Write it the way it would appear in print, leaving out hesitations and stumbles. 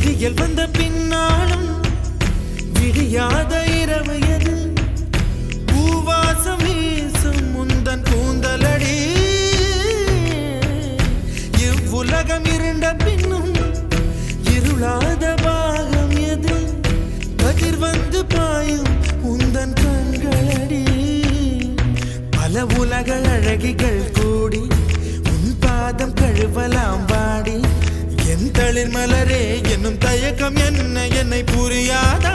விடியல் வந்த பின்னாலும் விடியாத இரவு எது பூவாசம் வீசும் முந்தன் கூந்தலடி இவ்வுலகம் இருண்ட பின்னும் இருளாத பாகம் எது கதிர் வந்து பாயும் உந்தன் கண்களடி பல உலக அழகிகள் கூடி உன் பாதம் கழுவலாம் வாடி என் தளிர் மலரே என்னும் தயக்கம் என்ன என்னை புரியாதா